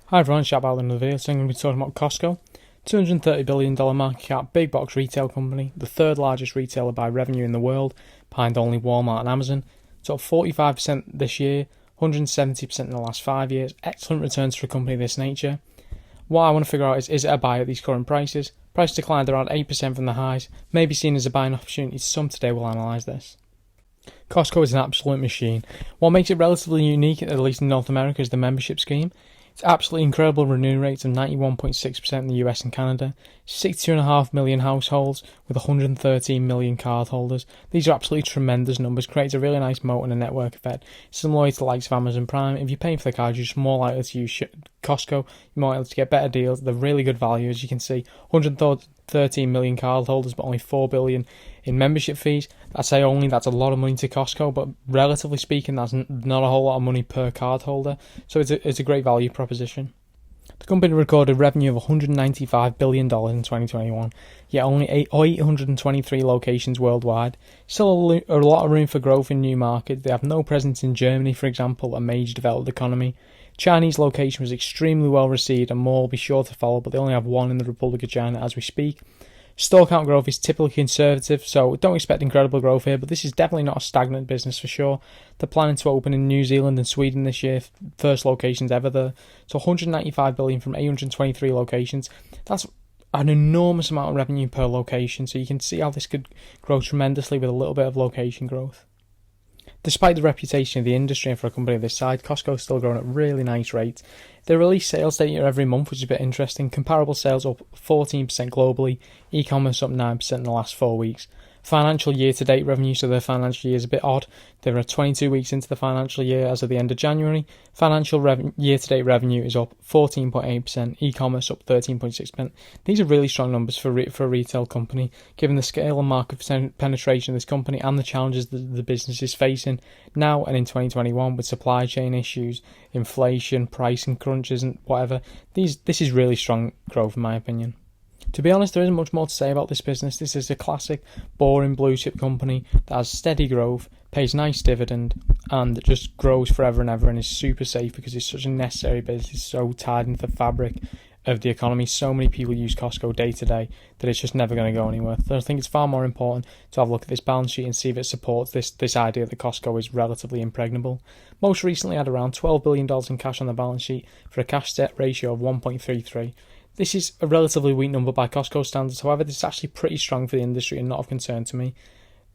Hi everyone, it's Shab in the video. So I'm going to be talking about Costco. $230 billion market cap, big box retail company, the third largest retailer by revenue in the world, behind only Walmart and Amazon. It's up 45% this year, 170% in the last 5 years. Excellent returns for a company of this nature. What I want to figure out is it a buy at these current prices? Price declined around 8% from the highs, may be seen as a buying opportunity. Some today will analyse this. Costco is an absolute machine. What makes it relatively unique, at least in North America, is the membership scheme. It's absolutely incredible renewal rates of 91.6% in the US and Canada, 62.5 million households with 113 million cardholders. These are absolutely tremendous numbers, creates a really nice moat and a network effect, similar to the likes of Amazon Prime. If you're paying for the card, you're just more likely to use Costco, you're more likely to get better deals. They're really good value, as you can see, 113 million cardholders, but only 4 billion in membership fees. I say only, that's a lot of money to Costco, but relatively speaking, that's not a whole lot of money per cardholder, so it's a great value proposition. The company recorded revenue of $195 billion in 2021, yet only 823 locations worldwide. Still a lot of room for growth in new markets. They have no presence in Germany, for example, a major developed economy. Chinese location was extremely well received and more will be sure to follow, but they only have one in the Republic of China as we speak. Store count growth is typically conservative, so don't expect incredible growth here, but this is definitely not a stagnant business for sure. They're planning to open in New Zealand and Sweden this year, first locations ever there. So 195 billion from 823 locations. That's an enormous amount of revenue per location, so you can see how this could grow tremendously with a little bit of location growth. Despite the reputation of the industry and for a company of this size, Costco is still growing at really nice rates. They release sales data every month, which is a bit interesting. Comparable sales up 14% globally, e-commerce up 9% in the last 4 weeks. Financial year-to-date revenue, so their financial year is a bit odd. They are 22 weeks into the financial year as of the end of January. Financial year-to-date revenue is up 14.8%, e-commerce up 13.6%. These are really strong numbers for a retail company, given the scale and market penetration of this company and the challenges that the business is facing now and in 2021 with supply chain issues, inflation, pricing crunches and whatever. This is really strong growth in my opinion. To be honest, there isn't much more to say about this business. This is a classic, boring blue chip company that has steady growth, pays nice dividend, and just grows forever and ever and is super safe because it's such a necessary business. It's so tied into the fabric of the economy. So many people use Costco day to day that it's just never going to go anywhere. So I think it's far more important to have a look at this balance sheet and see if it supports this idea that Costco is relatively impregnable. Most recently had around $12 billion in cash on the balance sheet for a cash debt ratio of 1.33. This is a relatively weak number by Costco standards, however this is actually pretty strong for the industry and not of concern to me.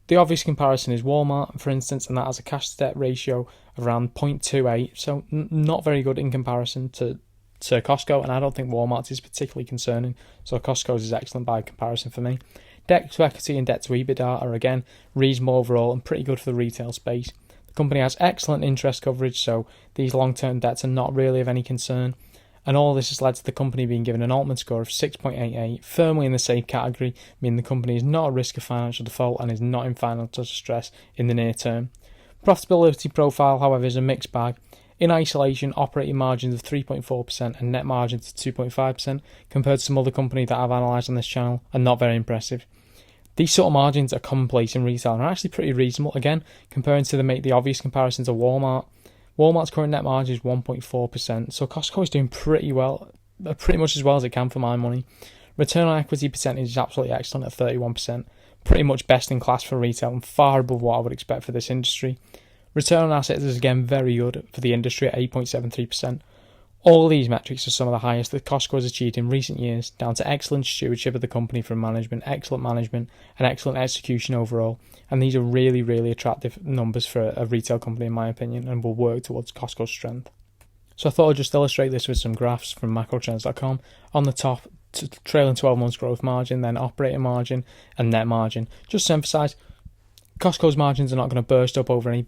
The obvious comparison is Walmart, for instance, and that has a cash debt ratio of around 0.28, so not very good in comparison to Costco, and I don't think Walmart's is particularly concerning, so Costco's is excellent by comparison for me. Debt to equity and debt to EBITDA are again reasonable overall and pretty good for the retail space. The company has excellent interest coverage, so these long-term debts are not really of any concern. And all this has led to the company being given an Altman score of 6.88, firmly in the safe category, meaning the company is not at risk of financial default and is not in financial distress in the near term. Profitability profile, however, is a mixed bag. In isolation, operating margins of 3.4% and net margins of 2.5% compared to some other companies that I've analysed on this channel are not very impressive. These sort of margins are commonplace in retail and are actually pretty reasonable. Again, comparing to the obvious comparison to Walmart. Walmart's current net margin is 1.4%, so Costco is doing pretty well, pretty much as well as it can for my money. Return on equity percentage is absolutely excellent at 31%, pretty much best in class for retail and far above what I would expect for this industry. Return on assets is again very good for the industry at 8.73%. All of these metrics are some of the highest that Costco has achieved in recent years, down to excellent stewardship of the company from management, and excellent execution overall. And these are really, really attractive numbers for a retail company in my opinion, and will work towards Costco's strength. So I thought I'd just illustrate this with some graphs from macrotrends.com. On the top, trailing 12 months growth margin, then operating margin and net margin. Just to emphasise, Costco's margins are not going to burst up over any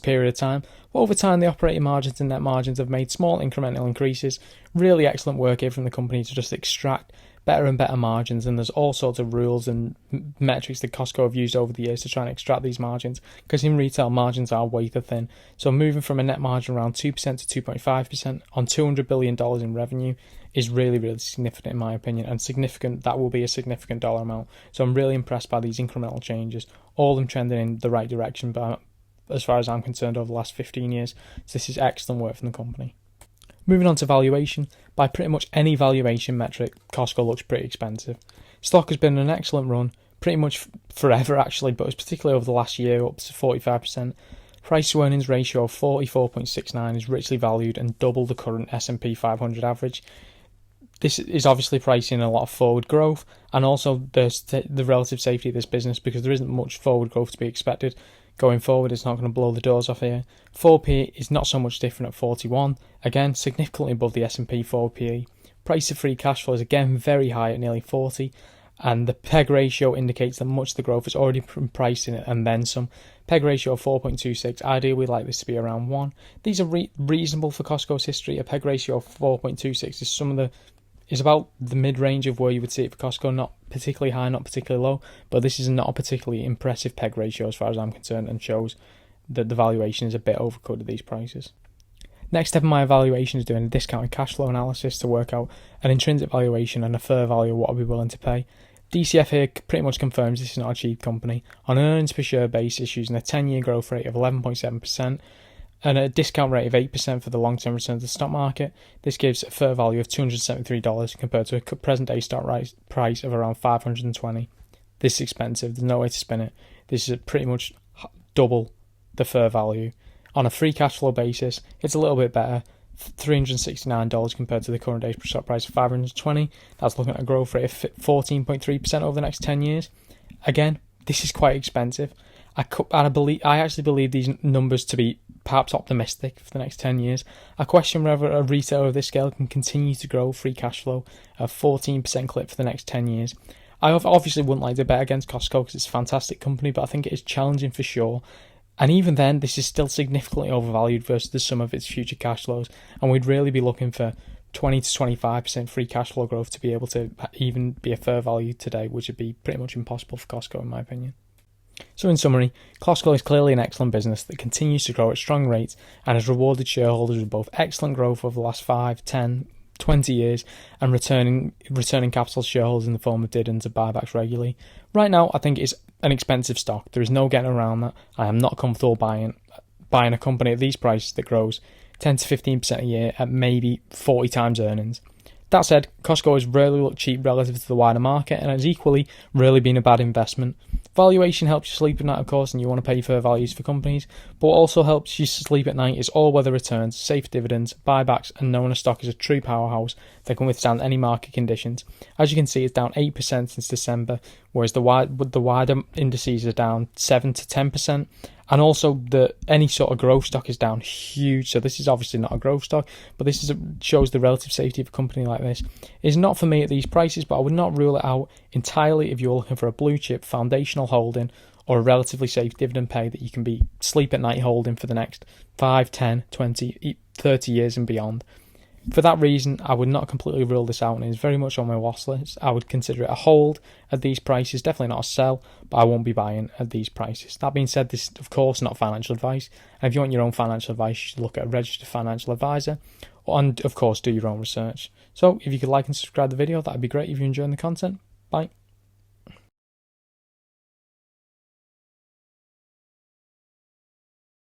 period of time. But over time, the operating margins and net margins have made small incremental increases. Really excellent work here from the company to just extract better and better margins, and there's all sorts of rules and metrics that Costco have used over the years to try and extract these margins, because in retail margins are wafer thin. So moving from a net margin around 2% to 2.5% on $200 billion in revenue is really, really significant in my opinion, and that will be a significant dollar amount. So I'm really impressed by these incremental changes, all of them trending in the right direction, but as far as I'm concerned over the last 15 years. So this is excellent work from the company. Moving on to valuation, by pretty much any valuation metric, Costco looks pretty expensive. Stock has been an excellent run, pretty much forever actually, but it's particularly over the last year, up to 45%. Price to earnings ratio of 44.69 is richly valued and double the current S&P 500 average. This is obviously pricing a lot of forward growth and also the relative safety of this business, because there isn't much forward growth to be expected. Going forward, it's not going to blow the doors off here. 4P is not so much different at 41, again significantly above the S&P 4PE. Price to free cash flow is again very high at nearly 40, and the PEG ratio indicates that much of the growth is already priced in it and then some. PEG ratio of 4.26, ideally we'd like this to be around 1. These are reasonable for Costco's history. A PEG ratio of 4.26 is about the mid-range of where you would see it for Costco, not particularly high, not particularly low, but this is not a particularly impressive PEG ratio as far as I'm concerned, and shows that the valuation is a bit overcut at these prices. Next step in my evaluation is doing a discounted cash flow analysis to work out an intrinsic valuation and a fair value of what I'll be willing to pay. DCF here pretty much confirms this is not a cheap company. On an earnings per share basis, using a 10-year growth rate of 11.7%, and a discount rate of 8% for the long-term return to the stock market, this gives a fair value of $273 compared to a present-day stock price of around $520. This is expensive. There's no way to spin it. This is pretty much double the fair value. On a free cash flow basis, it's a little bit better, $369 compared to the current day's stock price of $520. That's looking at a growth rate of 14.3% over the next 10 years. Again, this is quite expensive. I actually believe these numbers to be perhaps optimistic for the next 10 years. I question whether a retailer of this scale can continue to grow free cash flow at a 14% clip for the next 10 years. I obviously wouldn't like to bet against Costco because it's a fantastic company, but I think it is challenging for sure. And even then, this is still significantly overvalued versus the sum of its future cash flows, and we'd really be looking for 20 to 25% free cash flow growth to be able to even be a fair value today, which would be pretty much impossible for Costco in my opinion. So in summary, Costco is clearly an excellent business that continues to grow at strong rates and has rewarded shareholders with both excellent growth over the last 5, 10, 20 years and returning capital to shareholders in the form of dividends and buybacks regularly. Right now, I think it's an expensive stock. There is no getting around that. I am not comfortable buying a company at these prices that grows 10 to 15% a year at maybe 40 times earnings. That said, Costco has rarely looked cheap relative to the wider market and has equally rarely been a bad investment. Valuation helps you sleep at night, of course, and you want to pay fair values for companies, but what also helps you sleep at night is all-weather returns, safe dividends, buybacks, and knowing a stock is a true powerhouse that can withstand any market conditions. As you can see, it's down 8% since December, whereas the wider indices are down 7 to 10%, and also any sort of growth stock is down huge. So this is obviously not a growth stock, but this shows the relative safety of a company like this. It's not for me at these prices, but I would not rule it out entirely if you're looking for a blue chip foundational holding or a relatively safe dividend pay that you can be sleep at night holding for the next 5, 10, 20, 30 years and beyond. For that reason, I would not completely rule this out, and it's very much on my watch list. I would consider it a hold at these prices, definitely not a sell, but I won't be buying at these prices. That being said, this is of course not financial advice, and if you want your own financial advice, you should look at a registered financial advisor, and of course do your own research. So if you could like and subscribe the video, that'd be great if you're enjoying the content. Bye.